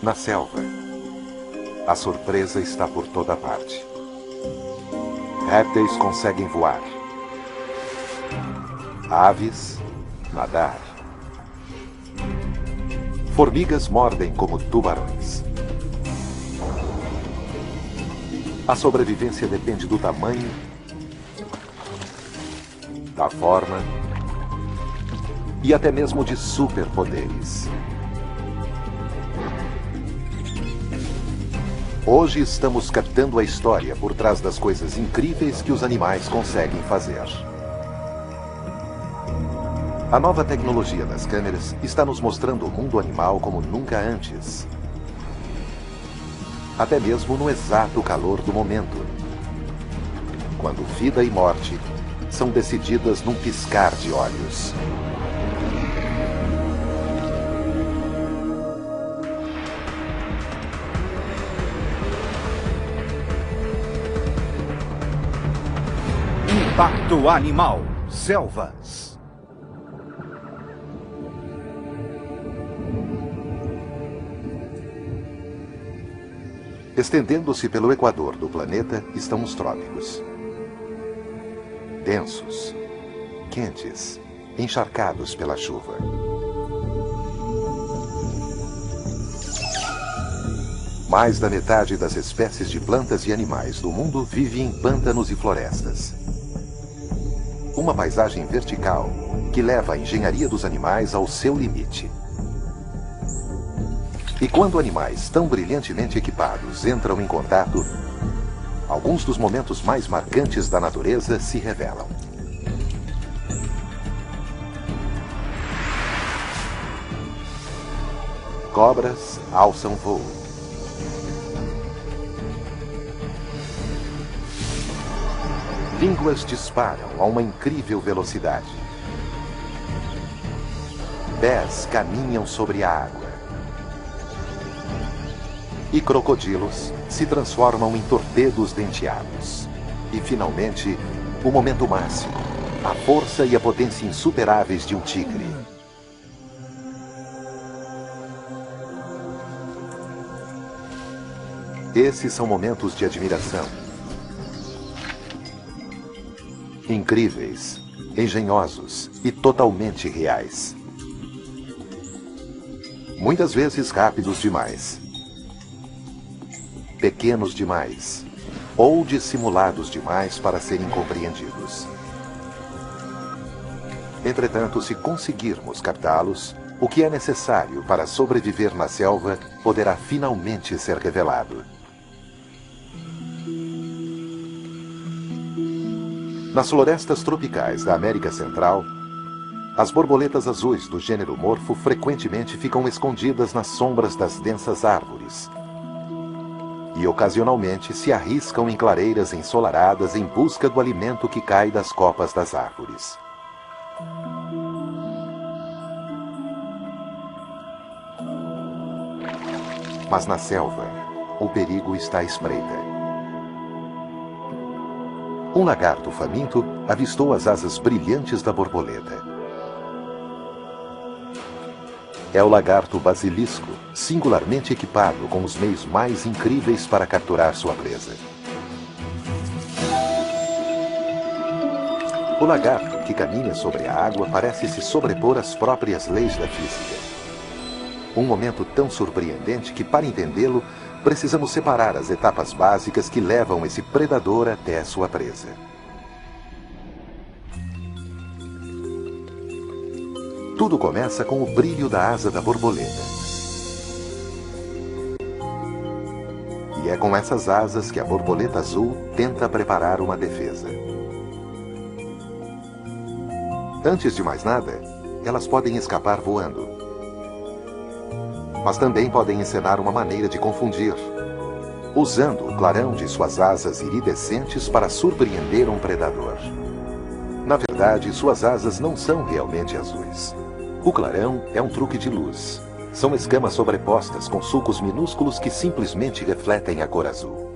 Na selva, a surpresa está por toda parte. Répteis conseguem voar. Aves, nadar. Formigas mordem como tubarões. A sobrevivência depende do tamanho, da forma e até mesmo de superpoderes. Hoje estamos captando a história por trás das coisas incríveis que os animais conseguem fazer. A nova tecnologia das câmeras está nos mostrando o mundo animal como nunca antes. Até mesmo no exato calor do momento, quando vida e morte são decididas num piscar de olhos. Impacto Animal, Selvas. Estendendo-se pelo equador do planeta estão os trópicos. Densos, quentes, encharcados pela chuva. Mais da metade das espécies de plantas e animais do mundo vive em pântanos e florestas. Uma paisagem vertical que leva a engenharia dos animais ao seu limite. E quando animais tão brilhantemente equipados entram em contato, alguns dos momentos mais marcantes da natureza se revelam. Cobras alçam voo. Línguas disparam a uma incrível velocidade. Pés caminham sobre a água. E crocodilos se transformam em torpedos denteados. E, finalmente, o momento máximo, a força e a potência insuperáveis de um tigre. Esses são momentos de admiração. Incríveis, engenhosos e totalmente reais. Muitas vezes rápidos demais. Pequenos demais, ou dissimulados demais para serem compreendidos. Entretanto, se conseguirmos captá-los, o que é necessário para sobreviver na selva poderá finalmente ser revelado. Nas florestas tropicais da América Central, as borboletas azuis do gênero morfo frequentemente ficam escondidas nas sombras das densas árvores. E ocasionalmente se arriscam em clareiras ensolaradas em busca do alimento que cai das copas das árvores. Mas na selva, o perigo está à espreita. Um lagarto faminto avistou as asas brilhantes da borboleta. É o lagarto basilisco, singularmente equipado com os meios mais incríveis para capturar sua presa. O lagarto que caminha sobre a água parece se sobrepor às próprias leis da física. Um momento tão surpreendente que, para entendê-lo, precisamos separar as etapas básicas que levam esse predador até sua presa. Tudo começa com o brilho da asa da borboleta. E é com essas asas que a borboleta azul tenta preparar uma defesa. Antes de mais nada, elas podem escapar voando. Mas também podem encenar uma maneira de confundir, usando o clarão de suas asas iridescentes para surpreender um predador. Na verdade, suas asas não são realmente azuis. O clarão é um truque de luz. São escamas sobrepostas com sulcos minúsculos que simplesmente refletem a cor azul.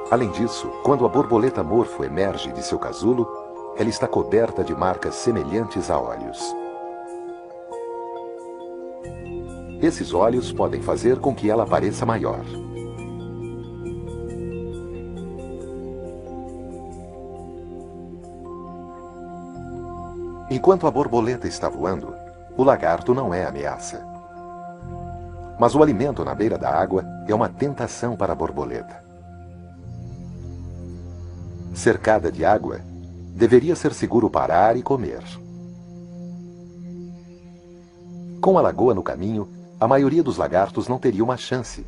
Além disso, quando a borboleta morfo emerge de seu casulo, ela está coberta de marcas semelhantes a olhos. Esses olhos podem fazer com que ela pareça maior. Enquanto a borboleta está voando, o lagarto não é ameaça. Mas o alimento na beira da água é uma tentação para a borboleta. Cercada de água, deveria ser seguro parar e comer. Com a lagoa no caminho, a maioria dos lagartos não teria uma chance.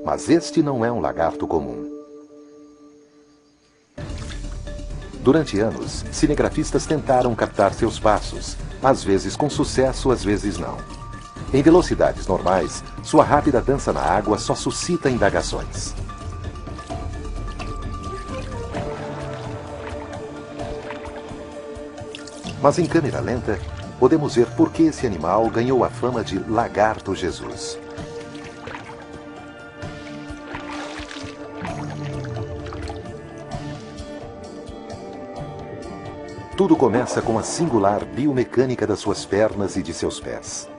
Mas este não é um lagarto comum. Durante anos, cinegrafistas tentaram captar seus passos, às vezes com sucesso, às vezes não. Em velocidades normais, sua rápida dança na água só suscita indagações. Mas em câmera lenta, podemos ver por que esse animal ganhou a fama de Lagarto Jesus. Tudo começa com a singular biomecânica das suas pernas e de seus pés.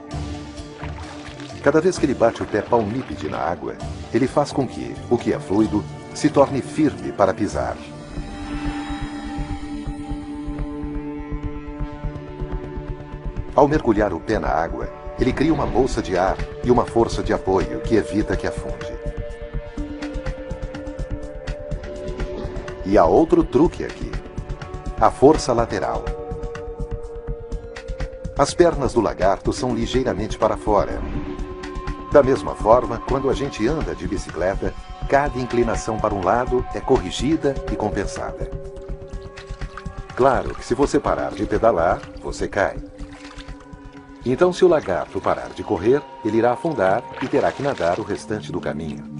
Cada vez que ele bate o pé palmípede na água, ele faz com que o que é fluido se torne firme para pisar. Ao mergulhar o pé na água, ele cria uma bolsa de ar e uma força de apoio que evita que afunde. E há outro truque aqui: a força lateral. As pernas do lagarto são ligeiramente para fora. Da mesma forma, quando a gente anda de bicicleta, cada inclinação para um lado é corrigida e compensada. Claro que se você parar de pedalar, você cai. Então, se o lagarto parar de correr, ele irá afundar e terá que nadar o restante do caminho.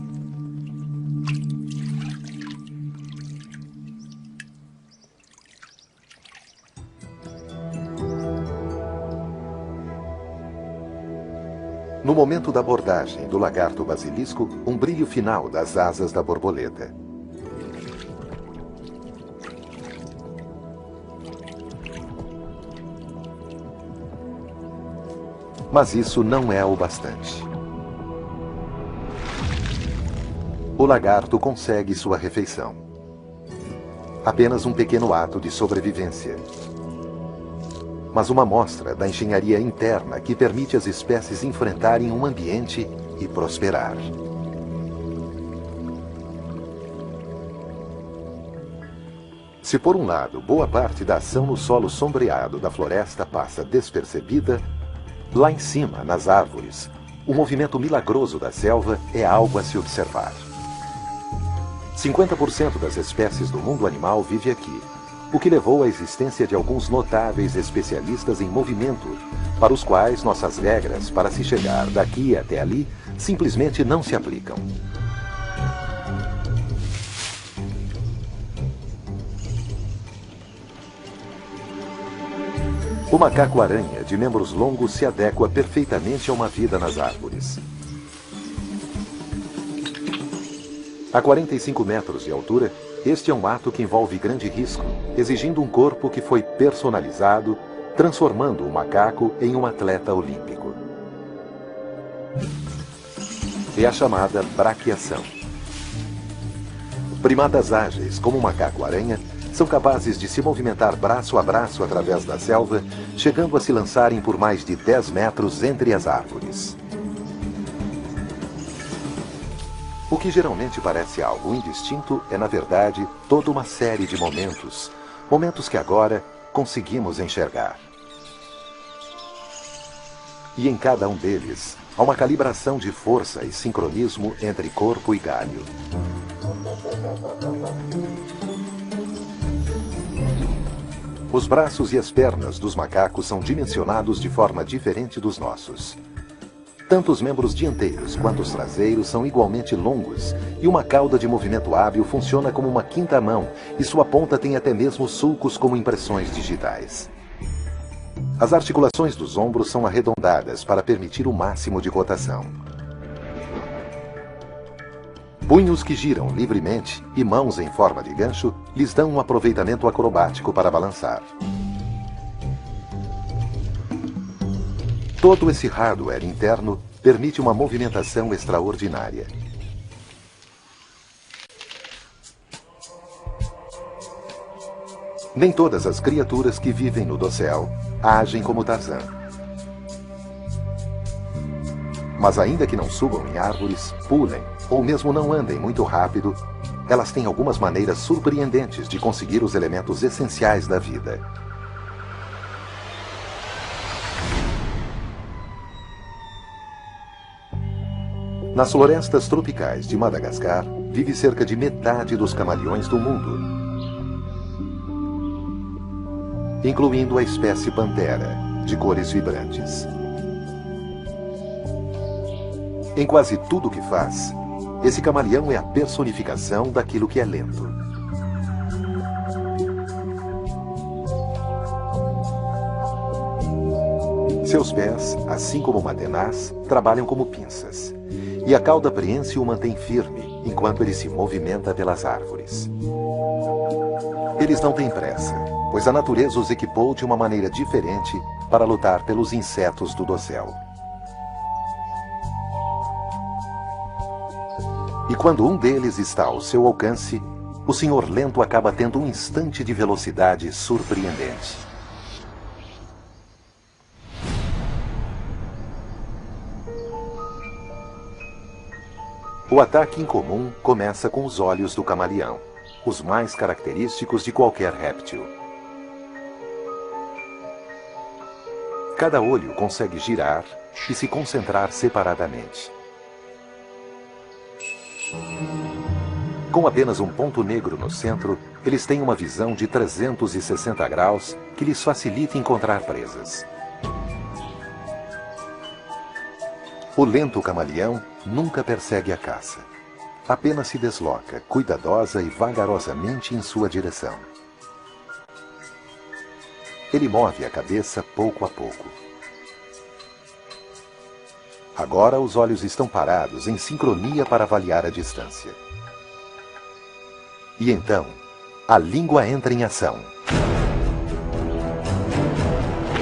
No momento da abordagem do lagarto basilisco, um brilho final das asas da borboleta. Mas isso não é o bastante. O lagarto consegue sua refeição. Apenas um pequeno ato de sobrevivência. Mas uma amostra da engenharia interna que permite às espécies enfrentarem um ambiente e prosperar. Se por um lado, boa parte da ação no solo sombreado da floresta passa despercebida, lá em cima, nas árvores, o movimento milagroso da selva é algo a se observar. 50% das espécies do mundo animal vive aqui, o que levou à existência de alguns notáveis especialistas em movimento, para os quais nossas regras para se chegar daqui até ali simplesmente não se aplicam. O macaco-aranha de membros longos se adequa perfeitamente a uma vida nas árvores. A 45 metros de altura, este é um ato que envolve grande risco, exigindo um corpo que foi personalizado, transformando o macaco em um atleta olímpico. É a chamada braquiação. Primatas ágeis, como o macaco-aranha, são capazes de se movimentar braço a braço através da selva, chegando a se lançarem por mais de 10 metros entre as árvores. O que geralmente parece algo indistinto é, na verdade, toda uma série de momentos que agora conseguimos enxergar. E em cada um deles, há uma calibração de força e sincronismo entre corpo e galho. Os braços e as pernas dos macacos são dimensionados de forma diferente dos nossos. Tanto os membros dianteiros quanto os traseiros são igualmente longos, e uma cauda de movimento hábil funciona como uma quinta mão, e sua ponta tem até mesmo sulcos como impressões digitais. As articulações dos ombros são arredondadas para permitir o máximo de rotação. Punhos que giram livremente e mãos em forma de gancho lhes dão um aproveitamento acrobático para balançar. Todo esse hardware interno permite uma movimentação extraordinária. Nem todas as criaturas que vivem no dossel agem como Tarzan. Mas ainda que não subam em árvores, pulem ou mesmo não andem muito rápido, elas têm algumas maneiras surpreendentes de conseguir os elementos essenciais da vida. Nas florestas tropicais de Madagascar, vive cerca de metade dos camaleões do mundo, incluindo a espécie pantera, de cores vibrantes. Em quase tudo que faz, esse camaleão é a personificação daquilo que é lento. Seus pés, assim como uma tenaz, trabalham como pinças, e a cauda preense o mantém firme enquanto ele se movimenta pelas árvores. Eles não têm pressa, pois a natureza os equipou de uma maneira diferente para lutar pelos insetos do dossel. E quando um deles está ao seu alcance, o Senhor Lento acaba tendo um instante de velocidade surpreendente. O ataque incomum começa com os olhos do camaleão, os mais característicos de qualquer réptil. Cada olho consegue girar e se concentrar separadamente. Com apenas um ponto negro no centro, eles têm uma visão de 360 graus que lhes facilita encontrar presas. O lento camaleão nunca persegue a caça. Apenas se desloca, cuidadosa e vagarosamente em sua direção. Ele move a cabeça pouco a pouco. Agora os olhos estão parados em sincronia para avaliar a distância. E então, a língua entra em ação.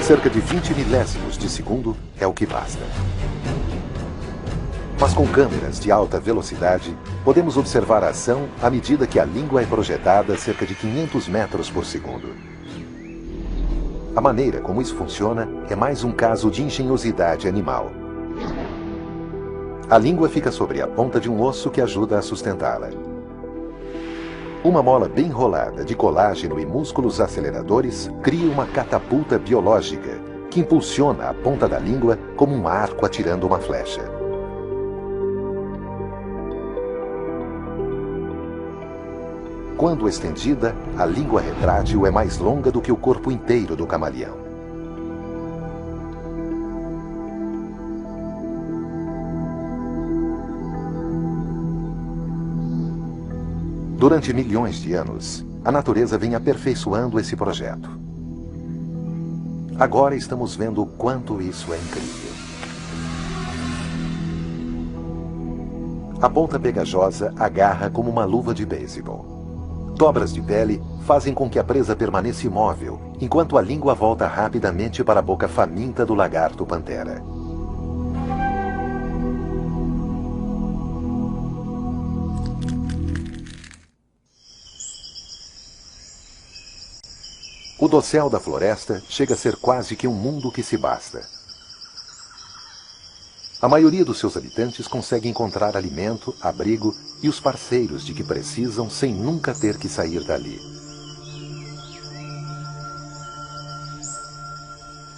Cerca de 20 milésimos de segundo é o que basta. Mas com câmeras de alta velocidade, podemos observar a ação à medida que a língua é projetada a cerca de 500 metros por segundo. A maneira como isso funciona é mais um caso de engenhosidade animal. A língua fica sobre a ponta de um osso que ajuda a sustentá-la. Uma mola bem enrolada de colágeno e músculos aceleradores cria uma catapulta biológica que impulsiona a ponta da língua como um arco atirando uma flecha. Quando estendida, a língua retrátil é mais longa do que o corpo inteiro do camaleão. Durante milhões de anos, a natureza vem aperfeiçoando esse projeto. Agora estamos vendo o quanto isso é incrível. A ponta pegajosa agarra como uma luva de beisebol. Dobras de pele fazem com que a presa permaneça imóvel, enquanto a língua volta rapidamente para a boca faminta do lagarto pantera. O dossel da floresta chega a ser quase que um mundo que se basta. A maioria dos seus habitantes consegue encontrar alimento, abrigo e os parceiros de que precisam sem nunca ter que sair dali.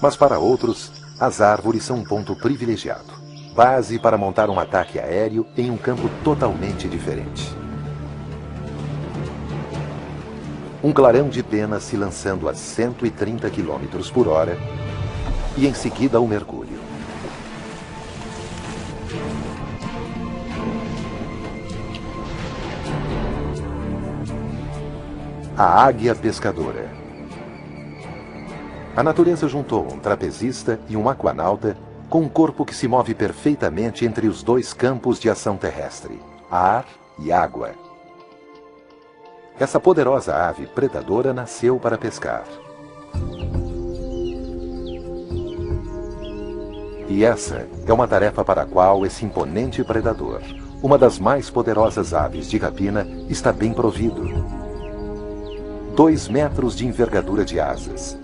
Mas para outros, as árvores são um ponto privilegiado, base para montar um ataque aéreo em um campo totalmente diferente. Um clarão de penas se lançando a 130 km por hora e em seguida o mergulho. A águia pescadora. A natureza juntou um trapezista e um aquanauta com um corpo que se move perfeitamente entre os dois campos de ação terrestre, ar e água. Essa poderosa ave predadora nasceu para pescar. E essa é uma tarefa para a qual esse imponente predador, uma das mais poderosas aves de rapina, está bem provido. 2 metros de envergadura de asas.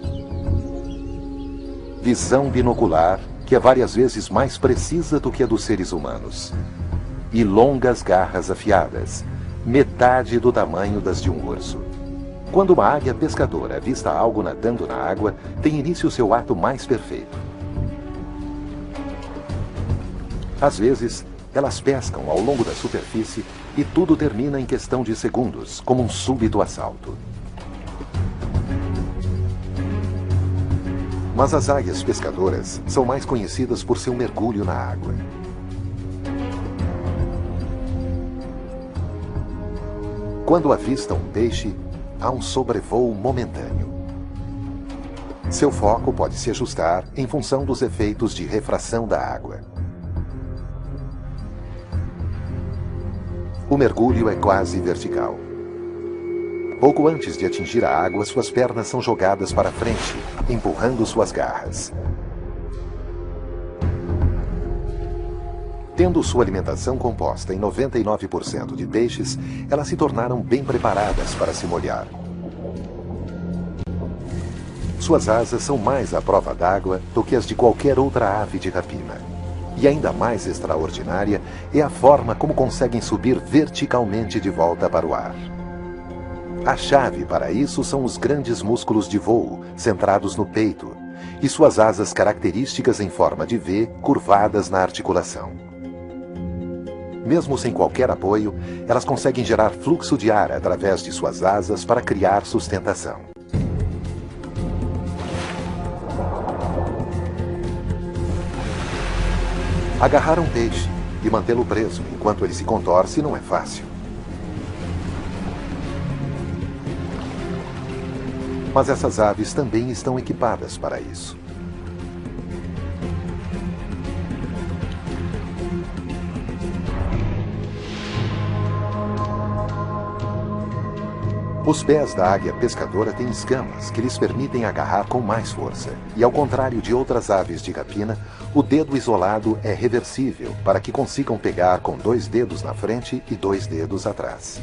Visão binocular, que é várias vezes mais precisa do que a dos seres humanos. E longas garras afiadas, metade do tamanho das de um urso. Quando uma águia pescadora avista algo nadando na água, tem início seu ato mais perfeito. Às vezes, elas pescam ao longo da superfície e tudo termina em questão de segundos, como um súbito assalto. Mas as águias pescadoras são mais conhecidas por seu mergulho na água. Quando avistam um peixe, há um sobrevoo momentâneo. Seu foco pode se ajustar em função dos efeitos de refração da água. O mergulho é quase vertical. Pouco antes de atingir a água, suas pernas são jogadas para frente, empurrando suas garras. Tendo sua alimentação composta em 99% de peixes, elas se tornaram bem preparadas para se molhar. Suas asas são mais à prova d'água do que as de qualquer outra ave de rapina. E ainda mais extraordinária é a forma como conseguem subir verticalmente de volta para o ar. A chave para isso são os grandes músculos de voo, centrados no peito, e suas asas características em forma de V, curvadas na articulação. Mesmo sem qualquer apoio, elas conseguem gerar fluxo de ar através de suas asas para criar sustentação. Agarrar um peixe e mantê-lo preso enquanto ele se contorce não é fácil. Mas essas aves também estão equipadas para isso. Os pés da águia pescadora têm escamas que lhes permitem agarrar com mais força. E ao contrário de outras aves de rapina, o dedo isolado é reversível para que consigam pegar com 2 dedos na frente e 2 dedos atrás.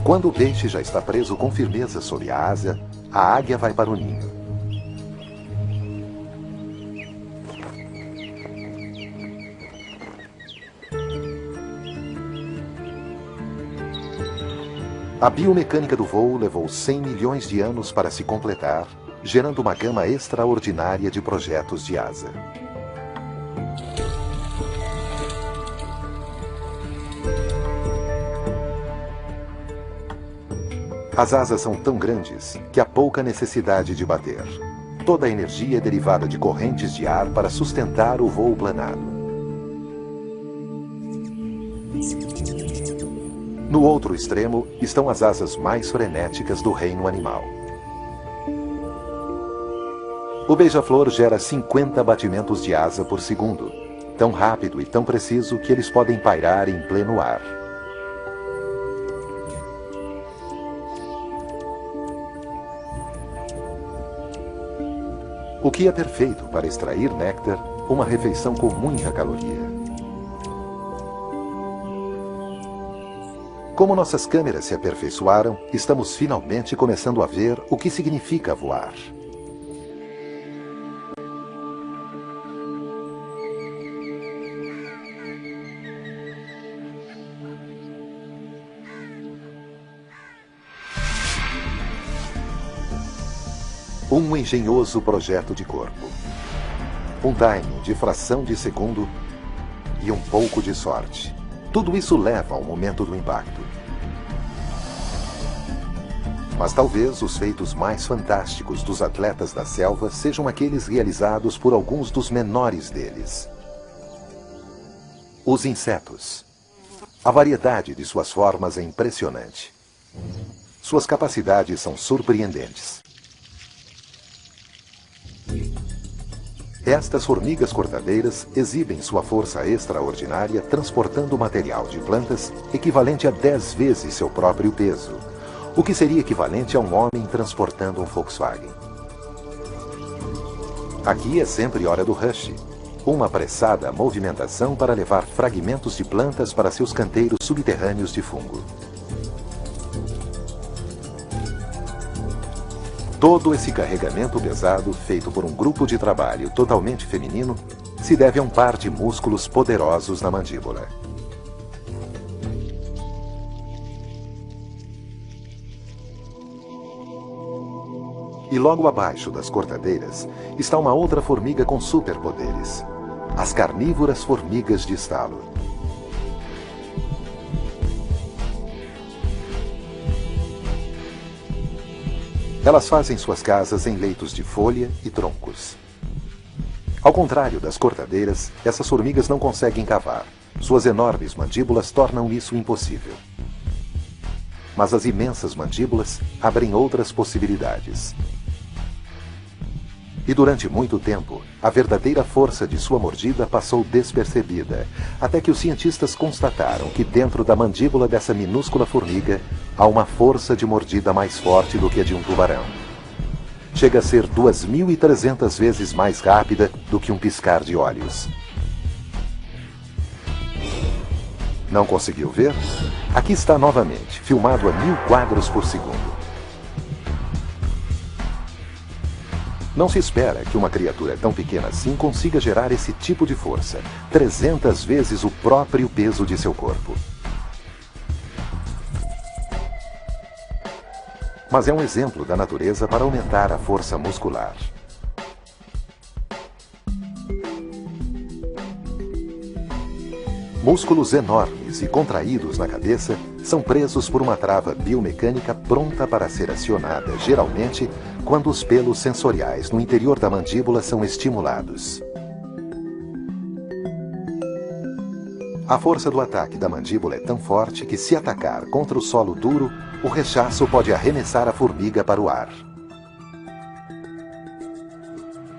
Quando o peixe já está preso com firmeza sob a asa, a águia vai para o ninho. A biomecânica do voo levou 100 milhões de anos para se completar, gerando uma gama extraordinária de projetos de asa. As asas são tão grandes que há pouca necessidade de bater. Toda a energia é derivada de correntes de ar para sustentar o voo planado. No outro extremo estão as asas mais frenéticas do reino animal. O beija-flor gera 50 batimentos de asa por segundo, tão rápido e tão preciso que eles podem pairar em pleno ar. O que é perfeito para extrair néctar, uma refeição com muita caloria. Como nossas câmeras se aperfeiçoaram, estamos finalmente começando a ver o que significa voar. Um engenhoso projeto de corpo. Um timing de fração de segundo e um pouco de sorte. Tudo isso leva ao momento do impacto. Mas talvez os feitos mais fantásticos dos atletas da selva sejam aqueles realizados por alguns dos menores deles. Os insetos. A variedade de suas formas é impressionante. Suas capacidades são surpreendentes. Estas formigas cortadeiras exibem sua força extraordinária transportando material de plantas equivalente a 10 vezes seu próprio peso, o que seria equivalente a um homem transportando um Volkswagen. Aqui é sempre hora do rush, uma apressada movimentação para levar fragmentos de plantas para seus canteiros subterrâneos de fungo. Todo esse carregamento pesado, feito por um grupo de trabalho totalmente feminino, se deve a um par de músculos poderosos na mandíbula. E logo abaixo das cortadeiras está uma outra formiga com superpoderes: as carnívoras formigas de estalo. Elas fazem suas casas em leitos de folha e troncos. Ao contrário das cortadeiras, essas formigas não conseguem cavar. Suas enormes mandíbulas tornam isso impossível. Mas as imensas mandíbulas abrem outras possibilidades. E durante muito tempo, a verdadeira força de sua mordida passou despercebida, até que os cientistas constataram que dentro da mandíbula dessa minúscula formiga há uma força de mordida mais forte do que a de um tubarão. Chega a ser 2.300 vezes mais rápida do que um piscar de olhos. Não conseguiu ver? Aqui está novamente, filmado a 1000 quadros por segundo. Não se espera que uma criatura tão pequena assim consiga gerar esse tipo de força, 300 vezes o próprio peso de seu corpo. Mas é um exemplo da natureza para aumentar a força muscular. Músculos enormes e contraídos na cabeça são presos por uma trava biomecânica pronta para ser acionada, geralmente, quando os pelos sensoriais no interior da mandíbula são estimulados. A força do ataque da mandíbula é tão forte que, se atacar contra o solo duro, o rechaço pode arremessar a formiga para o ar.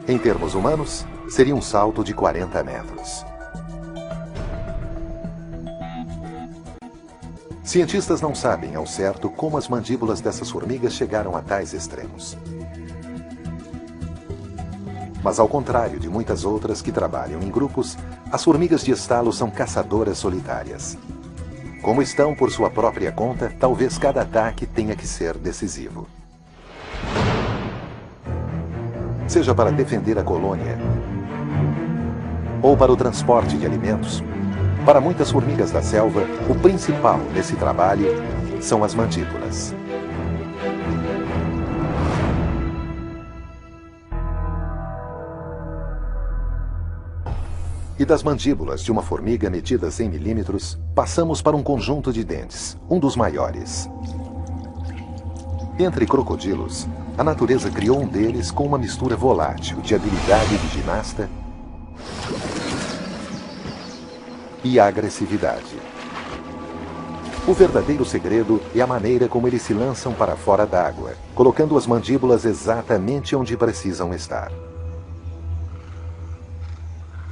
Em termos humanos, seria um salto de 40 metros. Cientistas não sabem ao certo como as mandíbulas dessas formigas chegaram a tais extremos. Mas ao contrário de muitas outras que trabalham em grupos, as formigas de estalo são caçadoras solitárias. Como estão por sua própria conta, talvez cada ataque tenha que ser decisivo. Seja para defender a colônia, ou para o transporte de alimentos, para muitas formigas da selva, o principal nesse trabalho são as mandíbulas. E das mandíbulas de uma formiga medidas em milímetros, passamos para um conjunto de dentes, um dos maiores. Entre crocodilos, a natureza criou um deles com uma mistura volátil de habilidade de ginasta e agressividade. O verdadeiro segredo é a maneira como eles se lançam para fora d'água, colocando as mandíbulas exatamente onde precisam estar.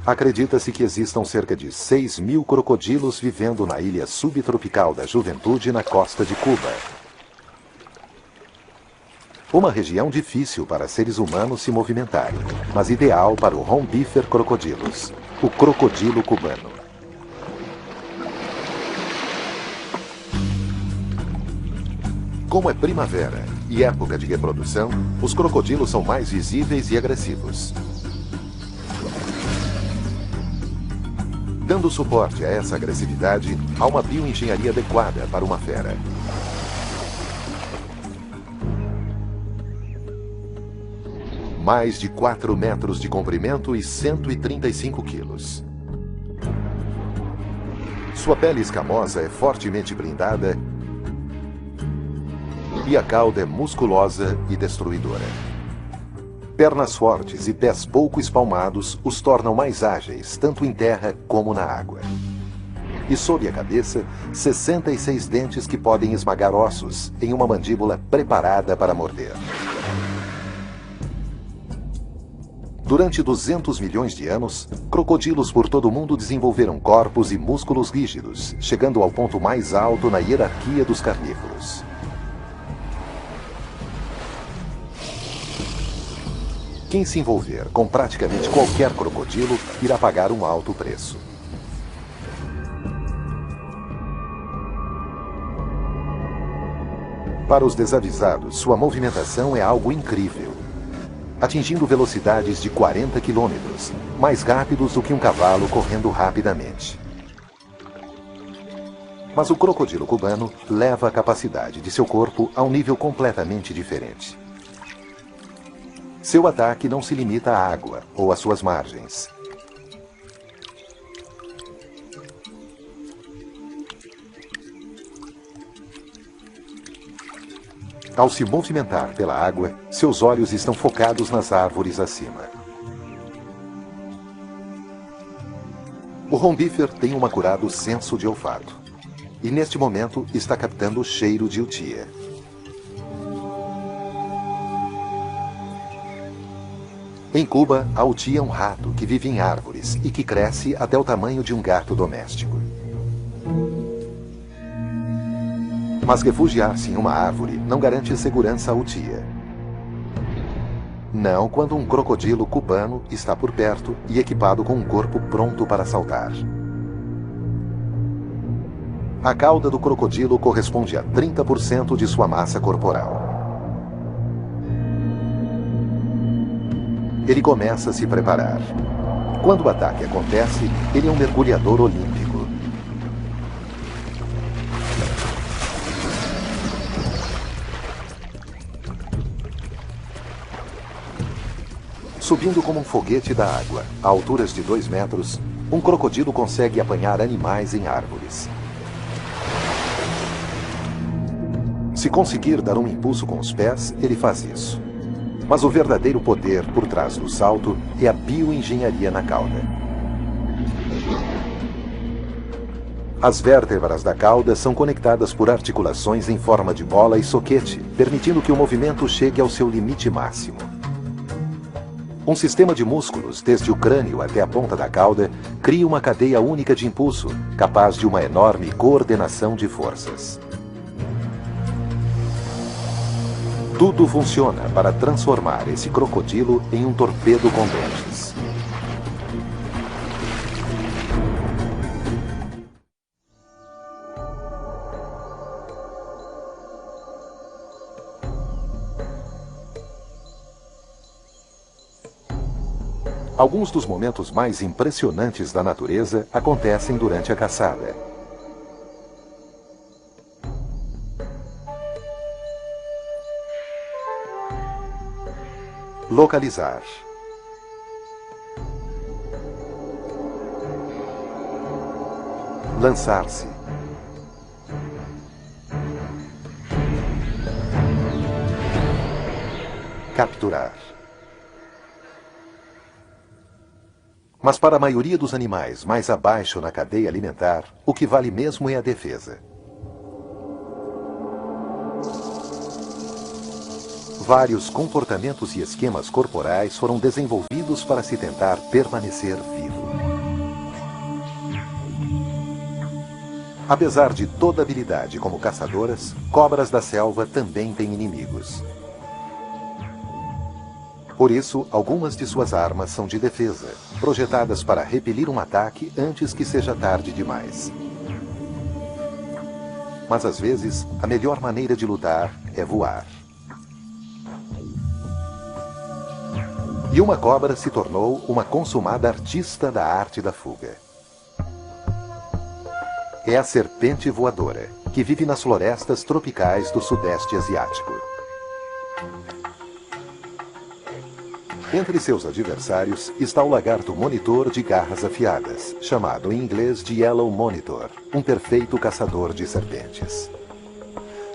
Acredita-se que existam cerca de 6.000 crocodilos vivendo na ilha subtropical da Juventude, na costa de Cuba. Uma região difícil para seres humanos se movimentarem, mas ideal para o Rombifer crocodilus, o crocodilo cubano. Como é primavera e época de reprodução, os crocodilos são mais visíveis e agressivos. Dando suporte a essa agressividade, há uma bioengenharia adequada para uma fera. Mais de 4 metros de comprimento e 135 quilos. Sua pele escamosa é fortemente blindada e a cauda é musculosa e destruidora. Pernas fortes e pés pouco espalmados os tornam mais ágeis, tanto em terra como na água. E sob a cabeça, 66 dentes que podem esmagar ossos em uma mandíbula preparada para morder. Durante 200 milhões de anos, crocodilos por todo o mundo desenvolveram corpos e músculos rígidos, chegando ao ponto mais alto na hierarquia dos carnívoros. Quem se envolver com praticamente qualquer crocodilo irá pagar um alto preço. Para os desavisados, sua movimentação é algo incrível, atingindo velocidades de 40 km, mais rápidos do que um cavalo correndo rapidamente. Mas o crocodilo cubano leva a capacidade de seu corpo a um nível completamente diferente. Seu ataque não se limita à água ou às suas margens. Ao se movimentar pela água, seus olhos estão focados nas árvores acima. O rombífer tem um acurado senso de olfato, e neste momento está captando o cheiro de utia. Em Cuba, a utia é um rato que vive em árvores e que cresce até o tamanho de um gato doméstico. Mas refugiar-se em uma árvore não garante segurança à utia. Não quando um crocodilo cubano está por perto e equipado com um corpo pronto para saltar. A cauda do crocodilo corresponde a 30% de sua massa corporal. Ele começa a se preparar. Quando o ataque acontece, ele é um mergulhador olímpico. Subindo como um foguete da água, a alturas de 2 metros, um crocodilo consegue apanhar animais em árvores. Se conseguir dar um impulso com os pés, ele faz isso. Mas o verdadeiro poder por trás do salto é a bioengenharia na cauda. As vértebras da cauda são conectadas por articulações em forma de bola e soquete, permitindo que o movimento chegue ao seu limite máximo. Um sistema de músculos, desde o crânio até a ponta da cauda, cria uma cadeia única de impulso, capaz de uma enorme coordenação de forças. Tudo funciona para transformar esse crocodilo em um torpedo com dentes. Alguns dos momentos mais impressionantes da natureza acontecem durante a caçada. Localizar. Lançar-se. Capturar. Mas para a maioria dos animais mais abaixo na cadeia alimentar, o que vale mesmo é a defesa. Vários comportamentos e esquemas corporais foram desenvolvidos para se tentar permanecer vivo. Apesar de toda habilidade como caçadoras, cobras da selva também têm inimigos. Por isso, algumas de suas armas são de defesa, projetadas para repelir um ataque antes que seja tarde demais. Mas às vezes, a melhor maneira de lutar é voar. E uma cobra se tornou uma consumada artista da arte da fuga. É a serpente voadora, que vive nas florestas tropicais do Sudeste Asiático. Entre seus adversários está o lagarto monitor de garras afiadas, chamado em inglês de Yellow Monitor, um perfeito caçador de serpentes.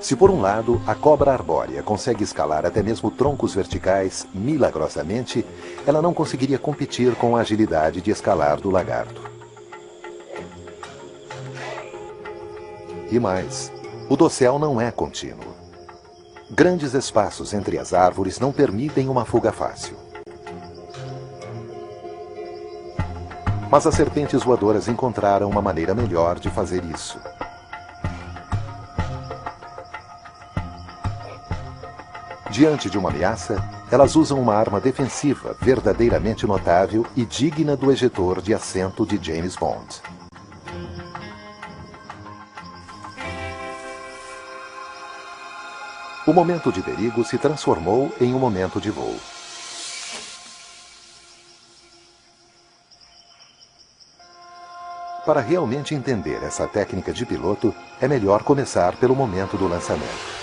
Se por um lado, a cobra arbórea consegue escalar até mesmo troncos verticais, milagrosamente, ela não conseguiria competir com a agilidade de escalar do lagarto. E mais, o dossel não é contínuo. Grandes espaços entre as árvores não permitem uma fuga fácil. Mas as serpentes voadoras encontraram uma maneira melhor de fazer isso. Diante de uma ameaça, elas usam uma arma defensiva verdadeiramente notável e digna do ejetor de assento de James Bond. O momento de perigo se transformou em um momento de voo. Para realmente entender essa técnica de piloto, é melhor começar pelo momento do lançamento.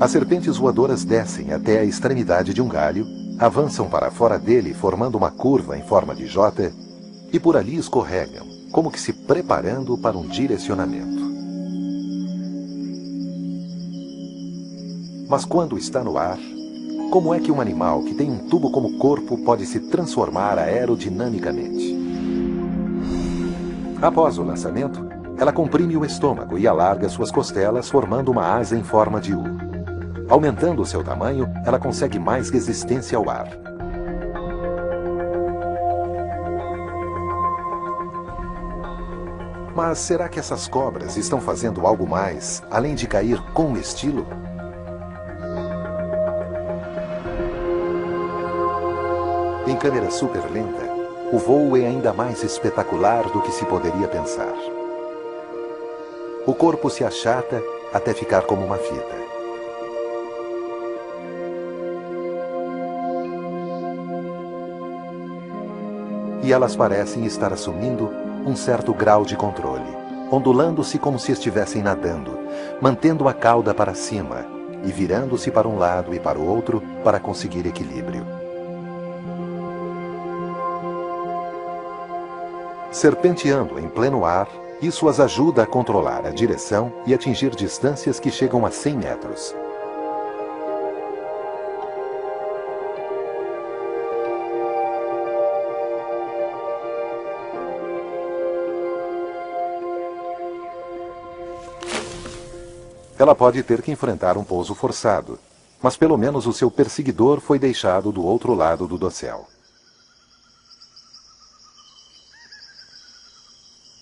As serpentes voadoras descem até a extremidade de um galho, avançam para fora dele formando uma curva em forma de J e por ali escorregam, como que se preparando para um direcionamento. Mas quando está no ar, como é que um animal que tem um tubo como corpo pode se transformar aerodinamicamente? Após o lançamento, ela comprime o estômago e alarga suas costelas formando uma asa em forma de U. Aumentando o seu tamanho, ela consegue mais resistência ao ar. Mas será que essas cobras estão fazendo algo mais, além de cair com estilo? Em câmera super lenta, o voo é ainda mais espetacular do que se poderia pensar. O corpo se achata até ficar como uma fita. E elas parecem estar assumindo um certo grau de controle, ondulando-se como se estivessem nadando, mantendo a cauda para cima e virando-se para um lado e para o outro para conseguir equilíbrio. Serpenteando em pleno ar, isso as ajuda a controlar a direção e atingir distâncias que chegam a 100 metros. Ela pode ter que enfrentar um pouso forçado, mas pelo menos o seu perseguidor foi deixado do outro lado do dossel.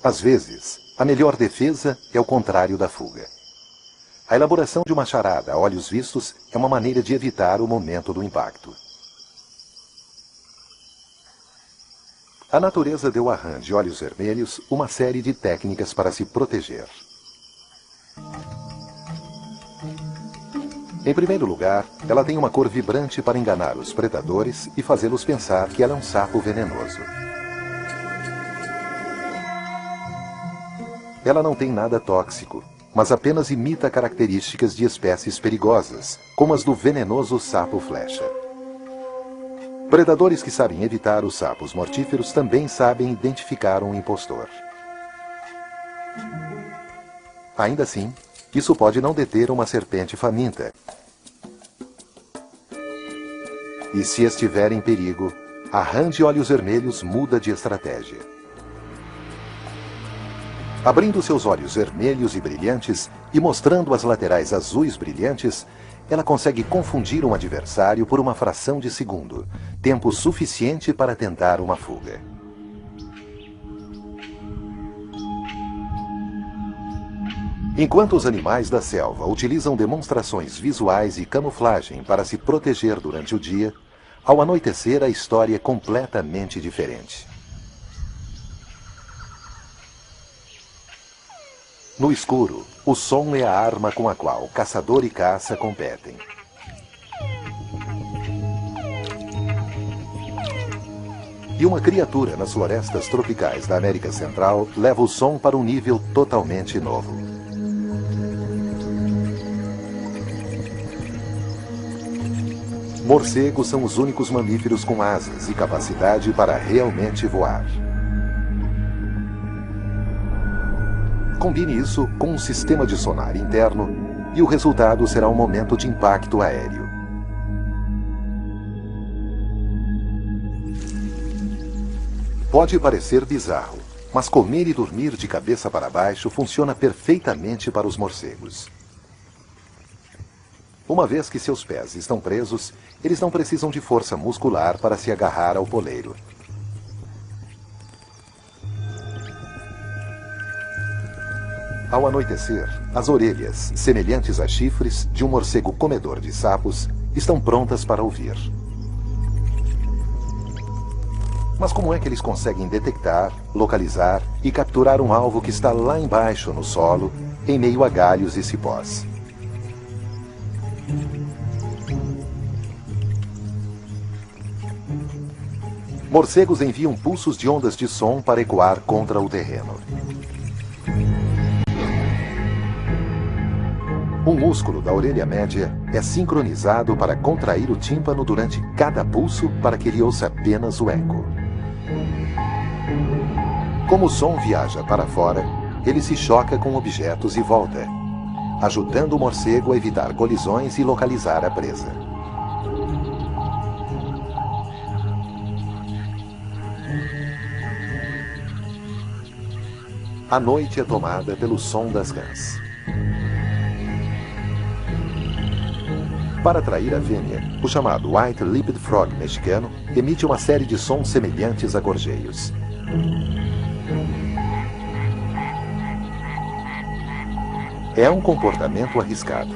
Às vezes, a melhor defesa é o contrário da fuga. A elaboração de uma charada a olhos vistos é uma maneira de evitar o momento do impacto. A natureza deu a rã de olhos vermelhos uma série de técnicas para se proteger. Em primeiro lugar, ela tem uma cor vibrante para enganar os predadores e fazê-los pensar que ela é um sapo venenoso. Ela não tem nada tóxico, mas apenas imita características de espécies perigosas, como as do venenoso sapo-flecha. Predadores que sabem evitar os sapos mortíferos também sabem identificar um impostor. Ainda assim, isso pode não deter uma serpente faminta. E se estiver em perigo, a rã de olhos vermelhos muda de estratégia. Abrindo seus olhos vermelhos e brilhantes e mostrando as laterais azuis brilhantes, ela consegue confundir um adversário por uma fração de segundo, tempo suficiente para tentar uma fuga. Enquanto os animais da selva utilizam demonstrações visuais e camuflagem para se proteger durante o dia, ao anoitecer a história é completamente diferente. No escuro, o som é a arma com a qual caçador e caça competem. E uma criatura nas florestas tropicais da América Central leva o som para um nível totalmente novo. Morcegos são os únicos mamíferos com asas e capacidade para realmente voar. Combine isso com um sistema de sonar interno e o resultado será um momento de impacto aéreo. Pode parecer bizarro, mas comer e dormir de cabeça para baixo funciona perfeitamente para os morcegos. Uma vez que seus pés estão presos, eles não precisam de força muscular para se agarrar ao poleiro. Ao anoitecer, as orelhas, semelhantes a chifres de um morcego comedor de sapos, estão prontas para ouvir. Mas como é que eles conseguem detectar, localizar e capturar um alvo que está lá embaixo no solo, em meio a galhos e cipós? Morcegos enviam pulsos de ondas de som para ecoar contra o terreno. O músculo da orelha média é sincronizado para contrair o tímpano durante cada pulso para que ele ouça apenas o eco. Como o som viaja para fora, ele se choca com objetos e volta, ajudando o morcego a evitar colisões e localizar a presa. A noite é tomada pelo som das rãs. Para atrair a fêmea, o chamado White-lipped frog mexicano emite uma série de sons semelhantes a gorjeios. É um comportamento arriscado.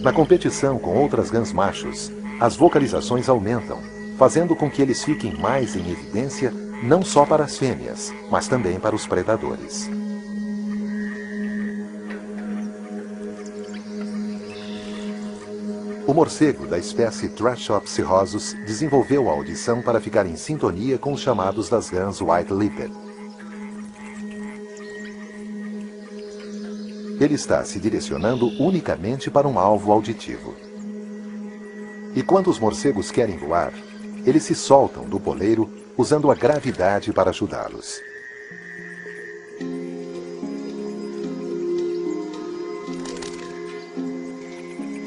Na competição com outras rãs machos, as vocalizações aumentam, fazendo com que eles fiquem mais em evidência não só para as fêmeas, mas também para os predadores. O morcego da espécie Trashopsirrhosus desenvolveu a audição para ficar em sintonia com os chamados das rãs white-lipped. Ele está se direcionando unicamente para um alvo auditivo. E quando os morcegos querem voar, eles se soltam do poleiro usando a gravidade para ajudá-los.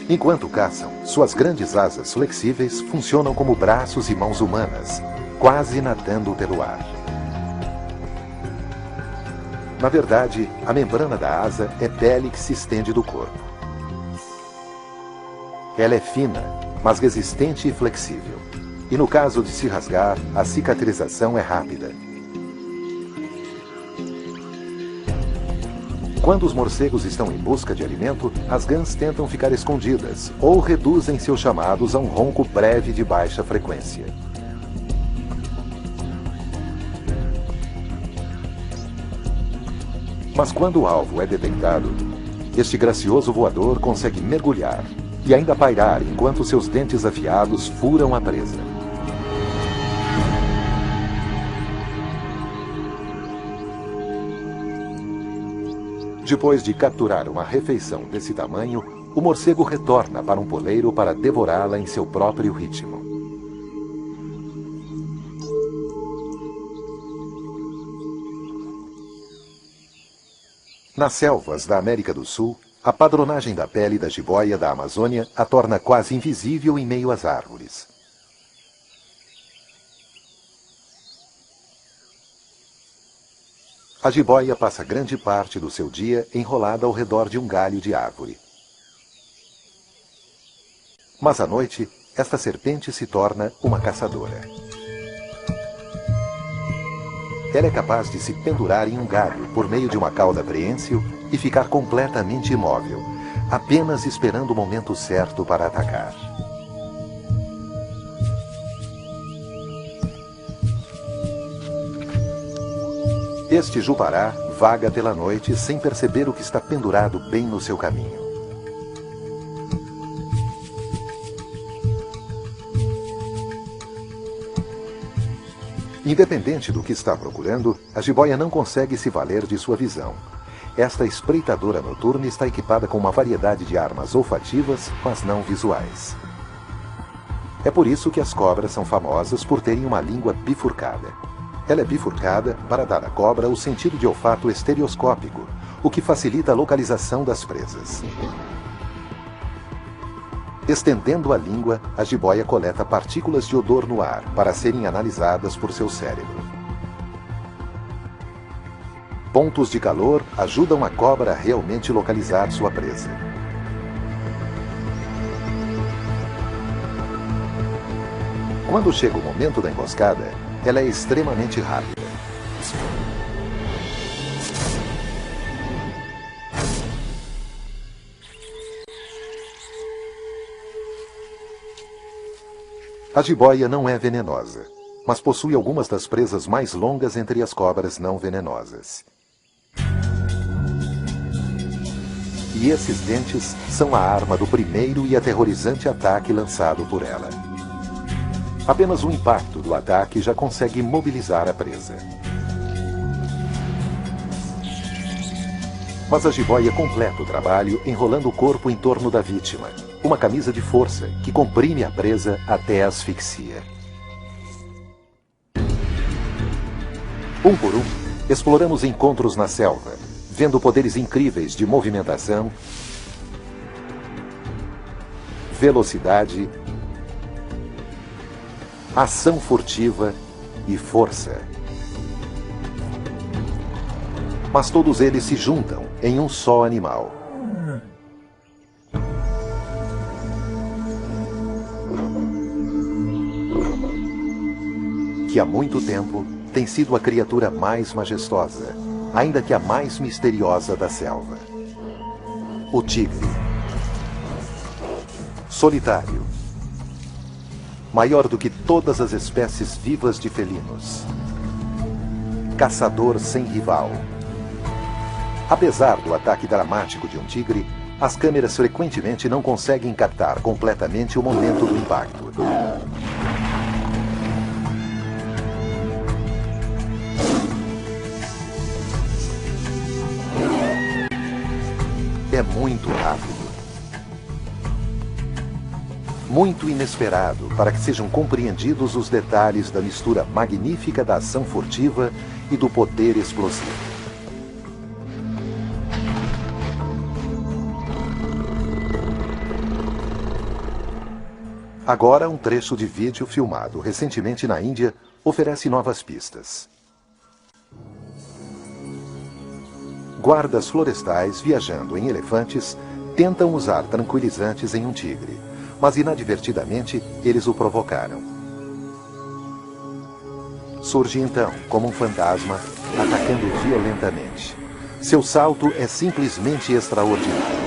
Enquanto caçam, suas grandes asas flexíveis funcionam como braços e mãos humanas, quase nadando pelo ar. Na verdade, a membrana da asa é pele que se estende do corpo. Ela é fina, mas resistente e flexível. E no caso de se rasgar, a cicatrização é rápida. Quando os morcegos estão em busca de alimento, as rãs tentam ficar escondidas ou reduzem seus chamados a um ronco breve de baixa frequência. Mas quando o alvo é detectado, este gracioso voador consegue mergulhar e ainda pairar enquanto seus dentes afiados furam a presa. Depois de capturar uma refeição desse tamanho, o morcego retorna para um poleiro para devorá-la em seu próprio ritmo. Nas selvas da América do Sul, a padronagem da pele da jiboia da Amazônia a torna quase invisível em meio às árvores. A jiboia passa grande parte do seu dia enrolada ao redor de um galho de árvore. Mas à noite, esta serpente se torna uma caçadora. Ela é capaz de se pendurar em um galho por meio de uma cauda preensil e ficar completamente imóvel, apenas esperando o momento certo para atacar. Este jupará vaga pela noite sem perceber o que está pendurado bem no seu caminho. Independente do que está procurando, a jiboia não consegue se valer de sua visão. Esta espreitadora noturna está equipada com uma variedade de armas olfativas, mas não visuais. É por isso que as cobras são famosas por terem uma língua bifurcada. Ela é bifurcada para dar à cobra o sentido de olfato estereoscópico, o que facilita a localização das presas. Estendendo a língua, a jiboia coleta partículas de odor no ar para serem analisadas por seu cérebro. Pontos de calor ajudam a cobra a realmente localizar sua presa. Quando chega o momento da emboscada, ela é extremamente rápida. A jiboia não é venenosa, mas possui algumas das presas mais longas entre as cobras não venenosas. E esses dentes são a arma do primeiro e aterrorizante ataque lançado por ela. Apenas o impacto do ataque já consegue mobilizar a presa. Mas a jiboia completa o trabalho enrolando o corpo em torno da vítima, uma camisa de força que comprime a presa até a asfixia. Um por um, exploramos encontros na selva, vendo poderes incríveis de movimentação, velocidade, ação furtiva e força. Mas todos eles se juntam em um só animal. Que há muito tempo tem sido a criatura mais majestosa, ainda que a mais misteriosa da selva. O tigre. Solitário. Maior do que todas as espécies vivas de felinos. Caçador sem rival. Apesar do ataque dramático de um tigre, as câmeras frequentemente não conseguem captar completamente o momento do impacto. É muito rápido. Muito inesperado para que sejam compreendidos os detalhes da mistura magnífica da ação furtiva e do poder explosivo. Agora, um trecho de vídeo filmado recentemente na Índia oferece novas pistas. Guardas florestais viajando em elefantes tentam usar tranquilizantes em um tigre, mas inadvertidamente eles o provocaram. Surge então como um fantasma, atacando violentamente. Seu salto é simplesmente extraordinário.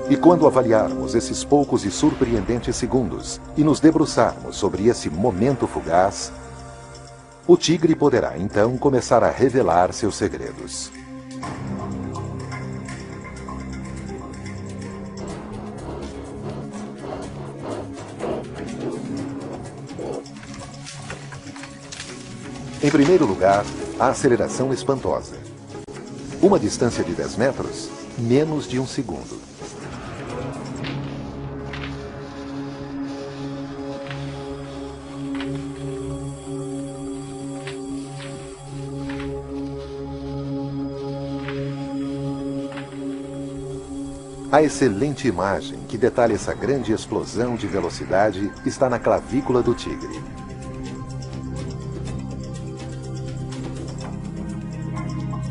E quando avaliarmos esses poucos e surpreendentes segundos e nos debruçarmos sobre esse momento fugaz, o tigre poderá então começar a revelar seus segredos. Em primeiro lugar, a aceleração espantosa. Uma distância de 10 metros, menos de um segundo. A excelente imagem que detalha essa grande explosão de velocidade está na clavícula do tigre.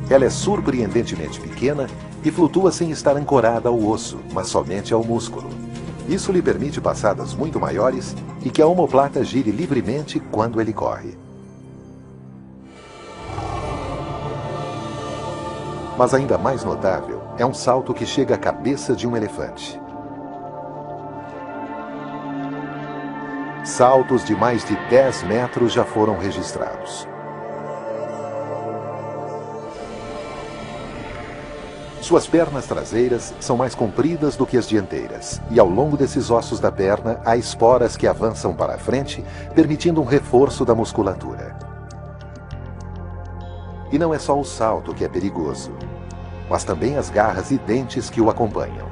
Ela é surpreendentemente pequena e flutua sem estar ancorada ao osso, mas somente ao músculo. Isso lhe permite passadas muito maiores e que a omoplata gire livremente quando ele corre. Mas ainda mais notável é um salto que chega à cabeça de um elefante. Saltos de mais de 10 metros já foram registrados. Suas pernas traseiras são mais compridas do que as dianteiras, e ao longo desses ossos da perna há esporas que avançam para a frente, permitindo um reforço da musculatura. E não é só o salto que é perigoso, mas também as garras e dentes que o acompanham.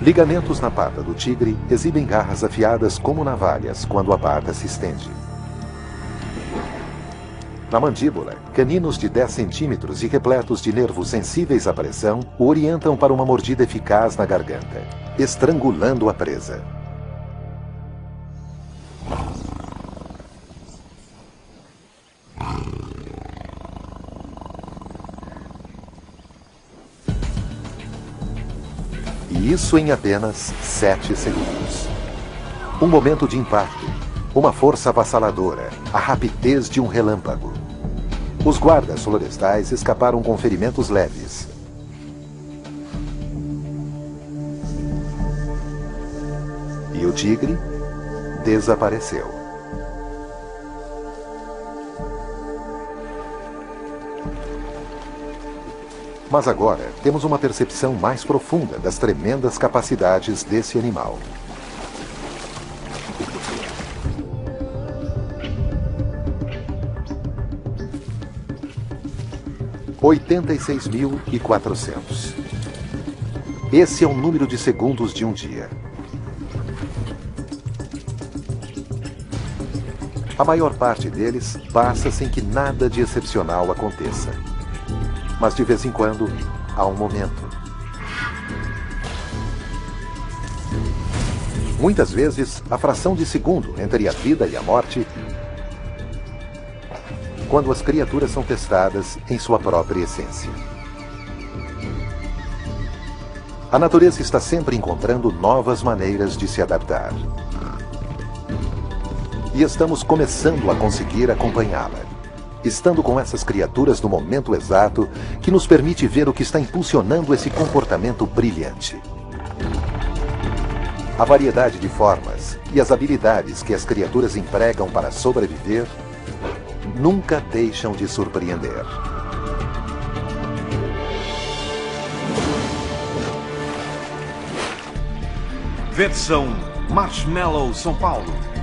Ligamentos na pata do tigre exibem garras afiadas como navalhas quando a pata se estende. Na mandíbula, caninos de 10 centímetros e repletos de nervos sensíveis à pressão o orientam para uma mordida eficaz na garganta, estrangulando a presa. Isso em apenas 7 segundos. Um momento de impacto, uma força avassaladora, a rapidez de um relâmpago. Os guardas florestais escaparam com ferimentos leves. E o tigre desapareceu. Mas agora temos uma percepção mais profunda das tremendas capacidades desse animal. (86.400). Esse é o número de segundos de um dia. A maior parte deles passa sem que nada de excepcional aconteça. Mas de vez em quando, há um momento. Muitas vezes, a fração de segundo entre a vida e a morte, quando as criaturas são testadas em sua própria essência. A natureza está sempre encontrando novas maneiras de se adaptar. E estamos começando a conseguir acompanhá-la. Estando com essas criaturas no momento exato que nos permite ver o que está impulsionando esse comportamento brilhante. A variedade de formas e as habilidades que as criaturas empregam para sobreviver nunca deixam de surpreender. Versão Marshmallow São Paulo.